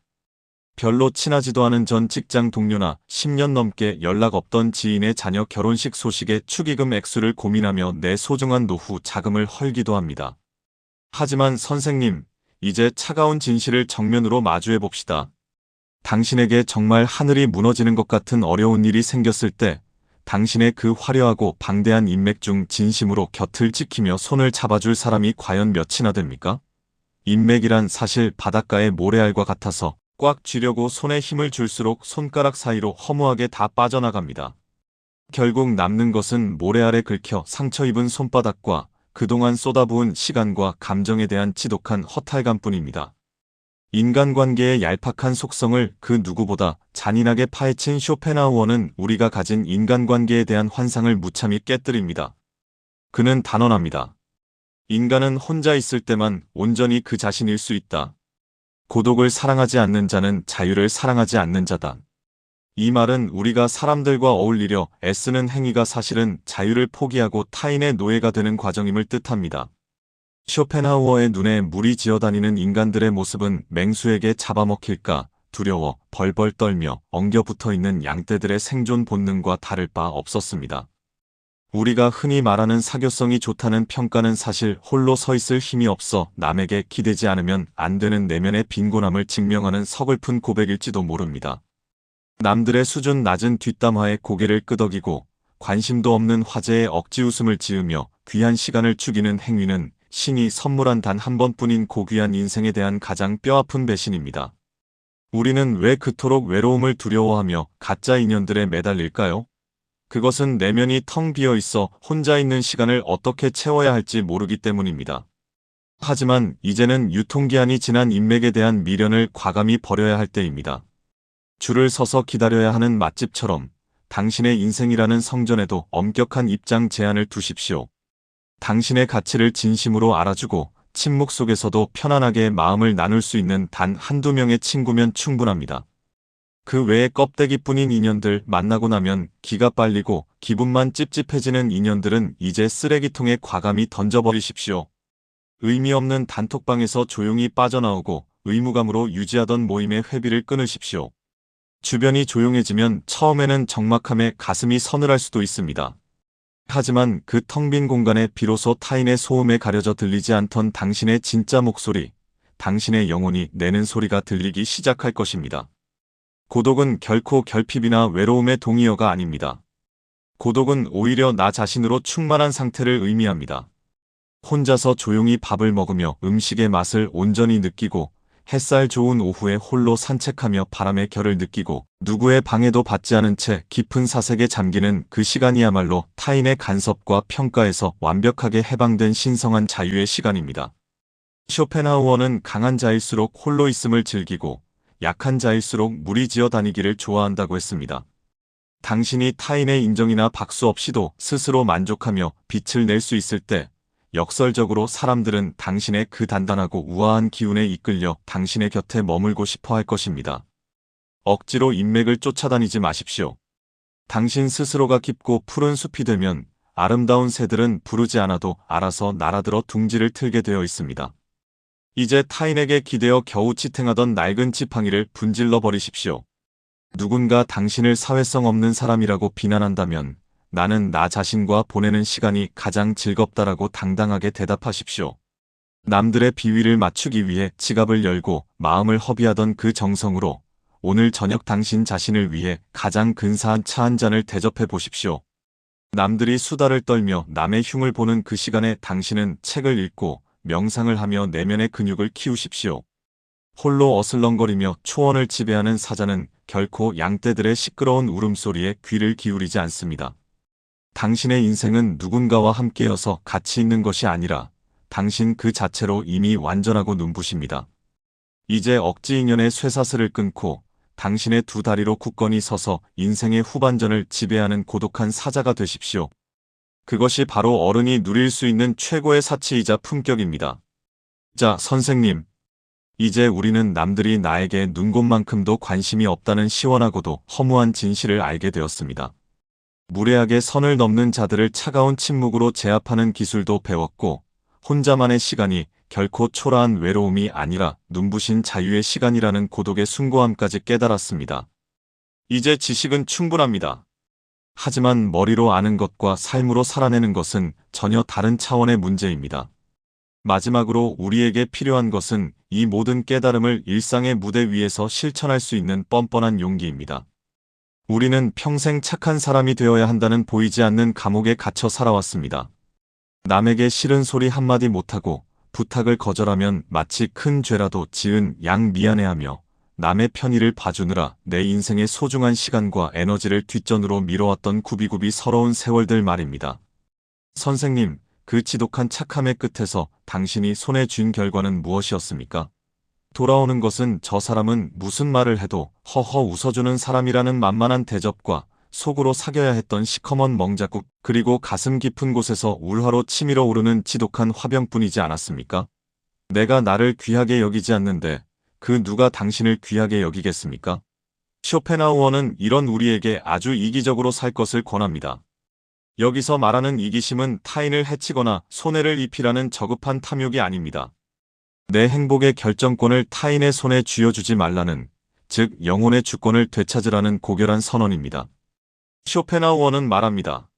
Speaker 1: 별로 친하지도 않은 전 직장 동료나 10년 넘게 연락 없던 지인의 자녀 결혼식 소식에 축의금 액수를 고민하며 내 소중한 노후 자금을 헐기도 합니다. 하지만 선생님, 이제 차가운 진실을 정면으로 마주해 봅시다. 당신에게 정말 하늘이 무너지는 것 같은 어려운 일이 생겼을 때 당신의 그 화려하고 방대한 인맥 중 진심으로 곁을 지키며 손을 잡아줄 사람이 과연 몇이나 됩니까? 인맥이란 사실 바닷가의 모래알과 같아서 꽉 쥐려고 손에 힘을 줄수록 손가락 사이로 허무하게 다 빠져나갑니다. 결국 남는 것은 모래알에 긁혀 상처 입은 손바닥과 그동안 쏟아부은 시간과 감정에 대한 지독한 허탈감뿐입니다. 인간관계의 얄팍한 속성을 그 누구보다 잔인하게 파헤친 쇼펜하우어는 우리가 가진 인간관계에 대한 환상을 무참히 깨뜨립니다. 그는 단언합니다. 인간은 혼자 있을 때만 온전히 그 자신일 수 있다. 고독을 사랑하지 않는 자는 자유를 사랑하지 않는 자다. 이 말은 우리가 사람들과 어울리려 애쓰는 행위가 사실은 자유를 포기하고 타인의 노예가 되는 과정임을 뜻합니다. 쇼펜하우어의 눈에 물이 지어다니는 인간들의 모습은 맹수에게 잡아먹힐까 두려워 벌벌 떨며 엉겨 붙어있는 양떼들의 생존 본능과 다를 바 없었습니다. 우리가 흔히 말하는 사교성이 좋다는 평가는 사실 홀로 서 있을 힘이 없어 남에게 기대지 않으면 안 되는 내면의 빈곤함을 증명하는 서글픈 고백일지도 모릅니다. 남들의 수준 낮은 뒷담화에 고개를 끄덕이고 관심도 없는 화제에 억지 웃음을 지으며 귀한 시간을 죽이는 행위는 신이 선물한 단 한 번뿐인 고귀한 인생에 대한 가장 뼈아픈 배신입니다. 우리는 왜 그토록 외로움을 두려워하며 가짜 인연들에 매달릴까요? 그것은 내면이 텅 비어 있어 혼자 있는 시간을 어떻게 채워야 할지 모르기 때문입니다. 하지만 이제는 유통기한이 지난 인맥에 대한 미련을 과감히 버려야 할 때입니다. 줄을 서서 기다려야 하는 맛집처럼 당신의 인생이라는 성전에도 엄격한 입장 제한을 두십시오. 당신의 가치를 진심으로 알아주고 침묵 속에서도 편안하게 마음을 나눌 수 있는 단 한두 명의 친구면 충분합니다. 그 외에 껍데기뿐인 인연들 만나고 나면 기가 빨리고 기분만 찝찝해지는 인연들은 이제 쓰레기통에 과감히 던져버리십시오. 의미 없는 단톡방에서 조용히 빠져나오고 의무감으로 유지하던 모임의 회비를 끊으십시오. 주변이 조용해지면 처음에는 적막함에 가슴이 서늘할 수도 있습니다. 하지만 그 텅 빈 공간에 비로소 타인의 소음에 가려져 들리지 않던 당신의 진짜 목소리, 당신의 영혼이 내는 소리가 들리기 시작할 것입니다. 고독은 결코 결핍이나 외로움의 동의어가 아닙니다. 고독은 오히려 나 자신으로 충만한 상태를 의미합니다. 혼자서 조용히 밥을 먹으며 음식의 맛을 온전히 느끼고 햇살 좋은 오후에 홀로 산책하며 바람의 결을 느끼고 누구의 방해도 받지 않은 채 깊은 사색에 잠기는 그 시간이야말로 타인의 간섭과 평가에서 완벽하게 해방된 신성한 자유의 시간입니다. 쇼펜하우어는 강한 자일수록 홀로 있음을 즐기고 약한 자일수록 무리 지어 다니기를 좋아한다고 했습니다. 당신이 타인의 인정이나 박수 없이도 스스로 만족하며 빛을 낼 수 있을 때 역설적으로 사람들은 당신의 그 단단하고 우아한 기운에 이끌려 당신의 곁에 머물고 싶어 할 것입니다. 억지로 인맥을 쫓아다니지 마십시오. 당신 스스로가 깊고 푸른 숲이 되면 아름다운 새들은 부르지 않아도 알아서 날아들어 둥지를 틀게 되어 있습니다. 이제 타인에게 기대어 겨우 지탱하던 낡은 지팡이를 분질러 버리십시오. 누군가 당신을 사회성 없는 사람이라고 비난한다면 나는 나 자신과 보내는 시간이 가장 즐겁다라고 당당하게 대답하십시오. 남들의 비위를 맞추기 위해 지갑을 열고 마음을 허비하던 그 정성으로 오늘 저녁 당신 자신을 위해 가장 근사한 차 한 잔을 대접해 보십시오. 남들이 수다를 떨며 남의 흉을 보는 그 시간에 당신은 책을 읽고 명상을 하며 내면의 근육을 키우십시오. 홀로 어슬렁거리며 초원을 지배하는 사자는 결코 양떼들의 시끄러운 울음소리에 귀를 기울이지 않습니다. 당신의 인생은 누군가와 함께여서 가치 있는 것이 아니라 당신 그 자체로 이미 완전하고 눈부십니다. 이제 억지인연의 쇠사슬을 끊고 당신의 두 다리로 굳건히 서서 인생의 후반전을 지배하는 고독한 사자가 되십시오. 그것이 바로 어른이 누릴 수 있는 최고의 사치이자 품격입니다. 자, 선생님. 이제 우리는 남들이 나에게 눈곱만큼도 관심이 없다는 시원하고도 허무한 진실을 알게 되었습니다. 무례하게 선을 넘는 자들을 차가운 침묵으로 제압하는 기술도 배웠고, 혼자만의 시간이 결코 초라한 외로움이 아니라 눈부신 자유의 시간이라는 고독의 숭고함까지 깨달았습니다. 이제 지식은 충분합니다. 하지만 머리로 아는 것과 삶으로 살아내는 것은 전혀 다른 차원의 문제입니다. 마지막으로 우리에게 필요한 것은 이 모든 깨달음을 일상의 무대 위에서 실천할 수 있는 뻔뻔한 용기입니다. 우리는 평생 착한 사람이 되어야 한다는 보이지 않는 감옥에 갇혀 살아왔습니다. 남에게 싫은 소리 한마디 못하고 부탁을 거절하면 마치 큰 죄라도 지은 양 미안해하며 남의 편의를 봐주느라 내 인생의 소중한 시간과 에너지를 뒷전으로 미뤄왔던 구비구비 서러운 세월들 말입니다. 선생님, 그 지독한 착함의 끝에서 당신이 손에 쥔 결과는 무엇이었습니까? 돌아오는 것은 저 사람은 무슨 말을 해도 허허 웃어주는 사람이라는 만만한 대접과 속으로 사겨야 했던 시커먼 멍자국, 그리고 가슴 깊은 곳에서 울화로 치밀어 오르는 지독한 화병뿐이지 않았습니까? 내가 나를 귀하게 여기지 않는데 그 누가 당신을 귀하게 여기겠습니까? 쇼펜하우어는 이런 우리에게 아주 이기적으로 살 것을 권합니다. 여기서 말하는 이기심은 타인을 해치거나 손해를 입히라는 저급한 탐욕이 아닙니다. 내 행복의 결정권을 타인의 손에 쥐어주지 말라는, 즉 영혼의 주권을 되찾으라는 고결한 선언입니다. 쇼펜하우어는 말합니다.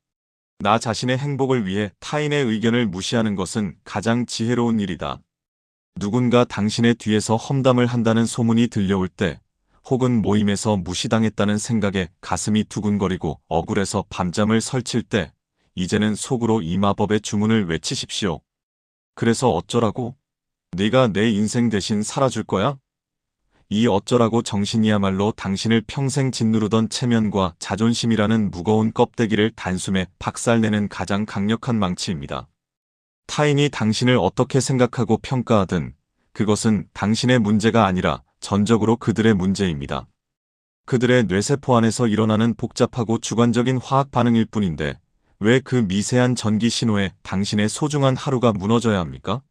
Speaker 1: 나 자신의 행복을 위해 타인의 의견을 무시하는 것은 가장 지혜로운 일이다. 누군가 당신의 뒤에서 험담을 한다는 소문이 들려올 때, 혹은 모임에서 무시당했다는 생각에 가슴이 두근거리고 억울해서 밤잠을 설칠 때, 이제는 속으로 이 마법의 주문을 외치십시오. 그래서 어쩌라고? 네가 내 인생 대신 살아줄 거야? 이 어쩌라고 정신이야말로 당신을 평생 짓누르던 체면과 자존심이라는 무거운 껍데기를 단숨에 박살내는 가장 강력한 망치입니다. 타인이 당신을 어떻게 생각하고 평가하든 그것은 당신의 문제가 아니라 전적으로 그들의 문제입니다. 그들의 뇌세포 안에서 일어나는 복잡하고 주관적인 화학 반응일 뿐인데 왜 그 미세한 전기 신호에 당신의 소중한 하루가 무너져야 합니까?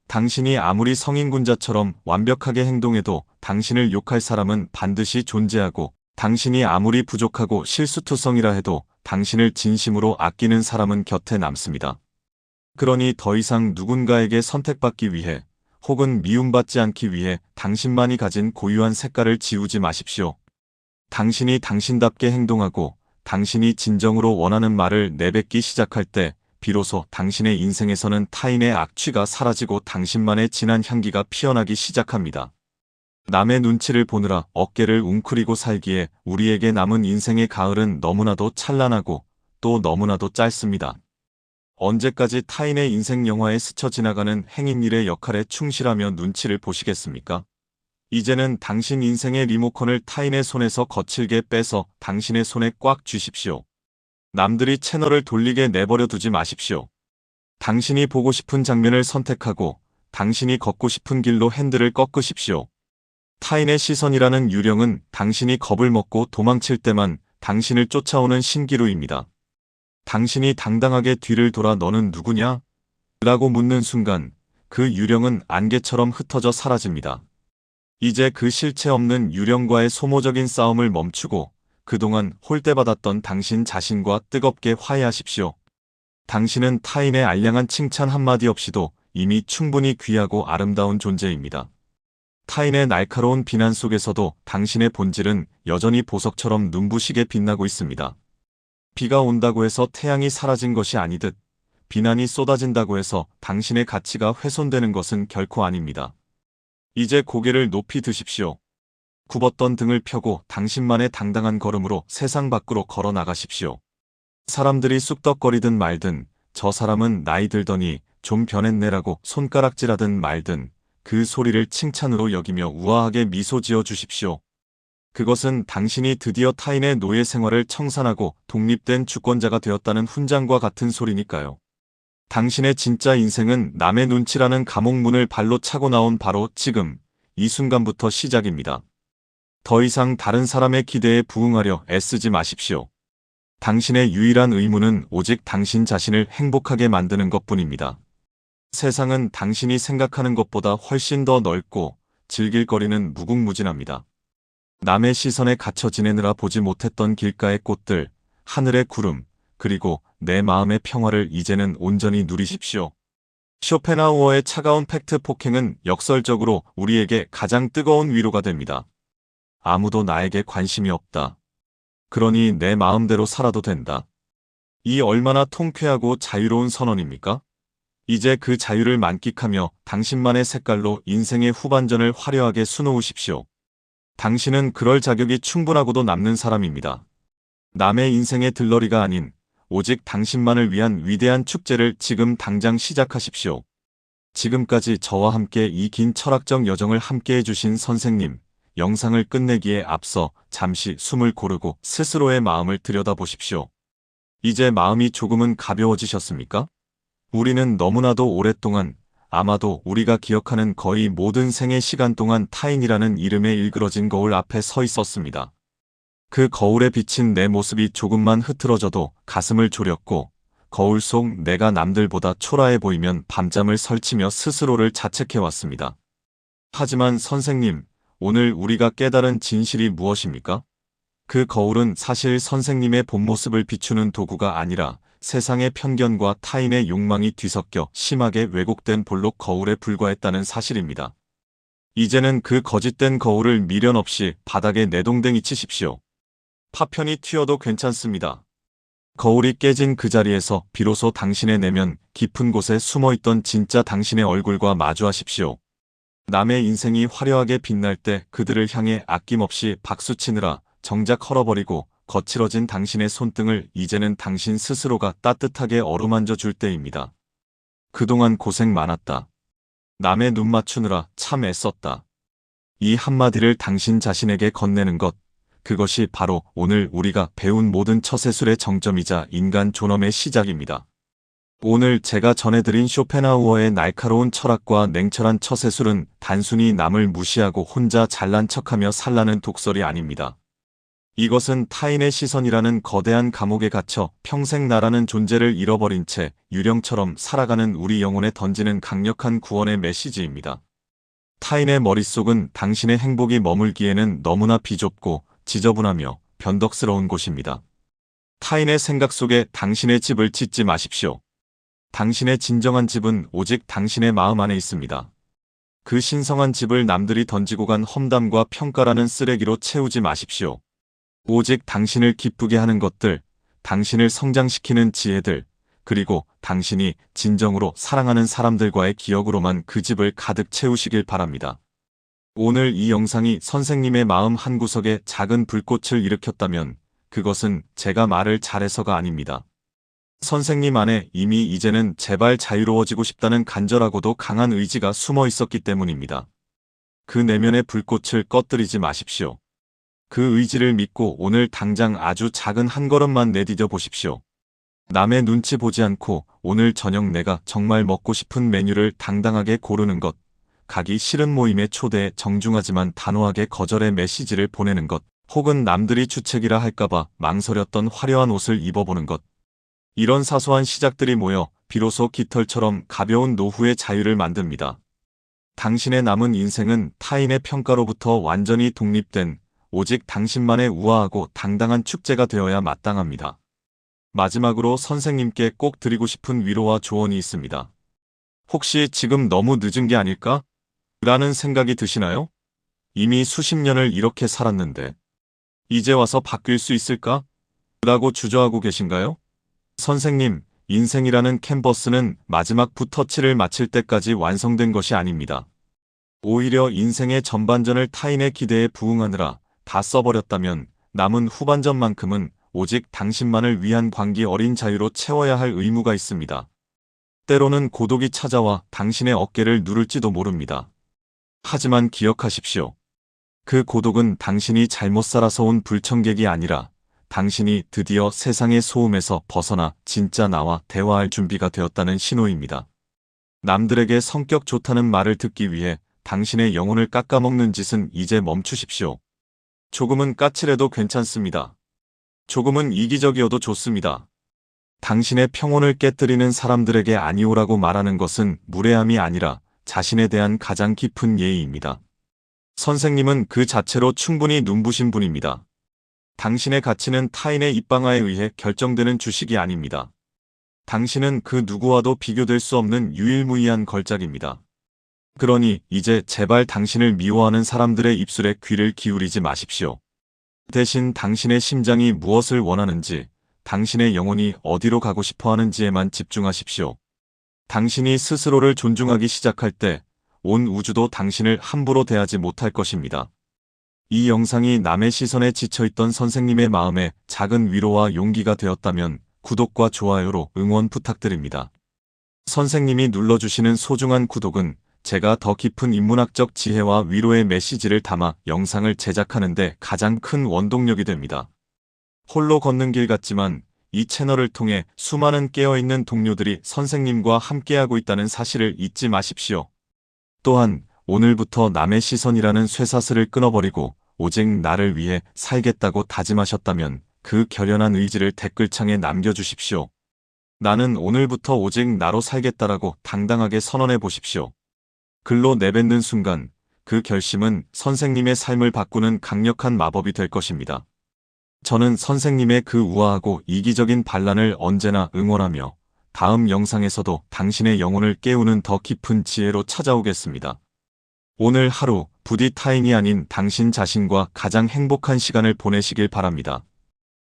Speaker 1: 당신이 아무리 성인군자처럼 완벽하게 행동해도 당신을 욕할 사람은 반드시 존재하고, 당신이 아무리 부족하고 실수투성이라 해도 당신을 진심으로 아끼는 사람은 곁에 남습니다. 그러니 더 이상 누군가에게 선택받기 위해 혹은 미움받지 않기 위해 당신만이 가진 고유한 색깔을 지우지 마십시오. 당신이 당신답게 행동하고 당신이 진정으로 원하는 말을 내뱉기 시작할 때 비로소 당신의 인생에서는 타인의 악취가 사라지고 당신만의 진한 향기가 피어나기 시작합니다. 남의 눈치를 보느라 어깨를 웅크리고 살기에 우리에게 남은 인생의 가을은 너무나도 찬란하고 또 너무나도 짧습니다. 언제까지 타인의 인생 영화에 스쳐 지나가는 행인일의 역할에 충실하며 눈치를 보시겠습니까? 이제는 당신 인생의 리모컨을 타인의 손에서 거칠게 빼서 당신의 손에 꽉 쥐십시오. 남들이 채널을 돌리게 내버려 두지 마십시오. 당신이 보고 싶은 장면을 선택하고 당신이 걷고 싶은 길로 핸들을 꺾으십시오. 타인의 시선이라는 유령은 당신이 겁을 먹고 도망칠 때만 당신을 쫓아오는 신기루입니다. 당신이 당당하게 뒤를 돌아 너는 누구냐? 라고 묻는 순간 그 유령은 안개처럼 흩어져 사라집니다. 이제 그 실체 없는 유령과의 소모적인 싸움을 멈추고 그동안 홀대받았던 당신 자신과 뜨겁게 화해하십시오. 당신은 타인의 알량한 칭찬 한마디 없이도 이미 충분히 귀하고 아름다운 존재입니다. 타인의 날카로운 비난 속에서도 당신의 본질은 여전히 보석처럼 눈부시게 빛나고 있습니다. 비가 온다고 해서 태양이 사라진 것이 아니듯 비난이 쏟아진다고 해서 당신의 가치가 훼손되는 것은 결코 아닙니다. 이제 고개를 높이 드십시오. 굽었던 등을 펴고 당신만의 당당한 걸음으로 세상 밖으로 걸어 나가십시오. 사람들이 쑥덕거리든 말든, 저 사람은 나이 들더니 좀 변했네라고 손가락질하든 말든 그 소리를 칭찬으로 여기며 우아하게 미소 지어 주십시오. 그것은 당신이 드디어 타인의 노예 생활을 청산하고 독립된 주권자가 되었다는 훈장과 같은 소리니까요. 당신의 진짜 인생은 남의 눈치라는 감옥문을 발로 차고 나온 바로 지금, 이 순간부터 시작입니다. 더 이상 다른 사람의 기대에 부응하려 애쓰지 마십시오. 당신의 유일한 의무는 오직 당신 자신을 행복하게 만드는 것뿐입니다. 세상은 당신이 생각하는 것보다 훨씬 더 넓고 즐길 거리는 무궁무진합니다. 남의 시선에 갇혀 지내느라 보지 못했던 길가의 꽃들, 하늘의 구름, 그리고 내 마음의 평화를 이제는 온전히 누리십시오. 쇼펜하우어의 차가운 팩트 폭행은 역설적으로 우리에게 가장 뜨거운 위로가 됩니다. 아무도 나에게 관심이 없다. 그러니 내 마음대로 살아도 된다. 이 얼마나 통쾌하고 자유로운 선언입니까? 이제 그 자유를 만끽하며 당신만의 색깔로 인생의 후반전을 화려하게 수놓으십시오. 당신은 그럴 자격이 충분하고도 남는 사람입니다. 남의 인생의 들러리가 아닌 오직 당신만을 위한 위대한 축제를 지금 당장 시작하십시오. 지금까지 저와 함께 이 긴 철학적 여정을 함께 해주신 선생님, 영상을 끝내기에 앞서 잠시 숨을 고르고 스스로의 마음을 들여다보십시오. 이제 마음이 조금은 가벼워지셨습니까? 우리는 너무나도 오랫동안, 아마도 우리가 기억하는 거의 모든 생의 시간 동안 타인이라는 이름에 일그러진 거울 앞에 서 있었습니다. 그 거울에 비친 내 모습이 조금만 흐트러져도 가슴을 졸였고, 거울 속 내가 남들보다 초라해 보이면 밤잠을 설치며 스스로를 자책해왔습니다. 하지만 선생님, 오늘 우리가 깨달은 진실이 무엇입니까? 그 거울은 사실 선생님의 본 모습을 비추는 도구가 아니라 세상의 편견과 타인의 욕망이 뒤섞여 심하게 왜곡된 볼록 거울에 불과했다는 사실입니다. 이제는 그 거짓된 거울을 미련 없이 바닥에 내동댕이 치십시오. 파편이 튀어도 괜찮습니다. 거울이 깨진 그 자리에서 비로소 당신의 내면 깊은 곳에 숨어있던 진짜 당신의 얼굴과 마주하십시오. 남의 인생이 화려하게 빛날 때 그들을 향해 아낌없이 박수치느라 정작 헐어버리고 거칠어진 당신의 손등을 이제는 당신 스스로가 따뜻하게 어루만져 줄 때입니다. 그동안 고생 많았다. 남의 눈 맞추느라 참 애썼다. 이 한마디를 당신 자신에게 건네는 것, 그것이 바로 오늘 우리가 배운 모든 처세술의 정점이자 인간 존엄의 시작입니다. 오늘 제가 전해드린 쇼펜하우어의 날카로운 철학과 냉철한 처세술은 단순히 남을 무시하고 혼자 잘난 척하며 살라는 독설이 아닙니다. 이것은 타인의 시선이라는 거대한 감옥에 갇혀 평생 나라는 존재를 잃어버린 채 유령처럼 살아가는 우리 영혼에 던지는 강력한 구원의 메시지입니다. 타인의 머릿속은 당신의 행복이 머물기에는 너무나 비좁고 지저분하며 변덕스러운 곳입니다. 타인의 생각 속에 당신의 집을 짓지 마십시오. 당신의 진정한 집은 오직 당신의 마음 안에 있습니다. 그 신성한 집을 남들이 던지고 간 험담과 평가라는 쓰레기로 채우지 마십시오. 오직 당신을 기쁘게 하는 것들, 당신을 성장시키는 지혜들, 그리고 당신이 진정으로 사랑하는 사람들과의 기억으로만 그 집을 가득 채우시길 바랍니다. 오늘 이 영상이 선생님의 마음 한구석에 작은 불꽃을 일으켰다면 그것은 제가 말을 잘해서가 아닙니다. 선생님 안에 이미 이제는 제발 자유로워지고 싶다는 간절하고도 강한 의지가 숨어 있었기 때문입니다. 그 내면의 불꽃을 꺼뜨리지 마십시오. 그 의지를 믿고 오늘 당장 아주 작은 한 걸음만 내디뎌 보십시오. 남의 눈치 보지 않고 오늘 저녁 내가 정말 먹고 싶은 메뉴를 당당하게 고르는 것, 가기 싫은 모임에 초대해 정중하지만 단호하게 거절의 메시지를 보내는 것, 혹은 남들이 주책이라 할까봐 망설였던 화려한 옷을 입어보는 것. 이런 사소한 시작들이 모여 비로소 깃털처럼 가벼운 노후의 자유를 만듭니다. 당신의 남은 인생은 타인의 평가로부터 완전히 독립된 오직 당신만의 우아하고 당당한 축제가 되어야 마땅합니다. 마지막으로 선생님께 꼭 드리고 싶은 위로와 조언이 있습니다. 혹시 지금 너무 늦은 게 아닐까? 라는 생각이 드시나요? 이미 수십 년을 이렇게 살았는데 이제 와서 바뀔 수 있을까? 라고 주저하고 계신가요? 선생님, 인생이라는 캔버스는 마지막 붓터치를 마칠 때까지 완성된 것이 아닙니다. 오히려 인생의 전반전을 타인의 기대에 부응하느라 다 써버렸다면 남은 후반전만큼은 오직 당신만을 위한 광기 어린 자유로 채워야 할 의무가 있습니다. 때로는 고독이 찾아와 당신의 어깨를 누를지도 모릅니다. 하지만 기억하십시오. 그 고독은 당신이 잘못 살아서 온 불청객이 아니라 당신이 드디어 세상의 소음에서 벗어나 진짜 나와 대화할 준비가 되었다는 신호입니다. 남들에게 성격 좋다는 말을 듣기 위해 당신의 영혼을 깎아먹는 짓은 이제 멈추십시오. 조금은 까칠해도 괜찮습니다. 조금은 이기적이어도 좋습니다. 당신의 평온을 깨뜨리는 사람들에게 아니오라고 말하는 것은 무례함이 아니라 자신에 대한 가장 깊은 예의입니다. 선생님은 그 자체로 충분히 눈부신 분입니다. 당신의 가치는 타인의 입방아에 의해 결정되는 주식이 아닙니다. 당신은 그 누구와도 비교될 수 없는 유일무이한 걸작입니다. 그러니 이제 제발 당신을 미워하는 사람들의 입술에 귀를 기울이지 마십시오. 대신 당신의 심장이 무엇을 원하는지, 당신의 영혼이 어디로 가고 싶어 하는지에만 집중하십시오. 당신이 스스로를 존중하기 시작할 때 온 우주도 당신을 함부로 대하지 못할 것입니다. 이 영상이 남의 시선에 지쳐있던 선생님의 마음에 작은 위로와 용기가 되었다면 구독과 좋아요로 응원 부탁드립니다. 선생님이 눌러주시는 소중한 구독은 제가 더 깊은 인문학적 지혜와 위로의 메시지를 담아 영상을 제작하는 데 가장 큰 원동력이 됩니다. 홀로 걷는 길 같지만 이 채널을 통해 수많은 깨어있는 동료들이 선생님과 함께하고 있다는 사실을 잊지 마십시오. 또한 오늘부터 남의 시선이라는 쇠사슬을 끊어버리고 오직 나를 위해 살겠다고 다짐하셨다면 그 결연한 의지를 댓글창에 남겨주십시오. 나는 오늘부터 오직 나로 살겠다라고 당당하게 선언해 보십시오. 글로 내뱉는 순간 그 결심은 선생님의 삶을 바꾸는 강력한 마법이 될 것입니다. 저는 선생님의 그 우아하고 이기적인 반란을 언제나 응원하며 다음 영상에서도 당신의 영혼을 깨우는 더 깊은 지혜로 찾아오겠습니다. 오늘 하루 부디 타인이 아닌 당신 자신과 가장 행복한 시간을 보내시길 바랍니다.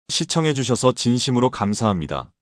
Speaker 1: 시청해주셔서 진심으로 감사합니다.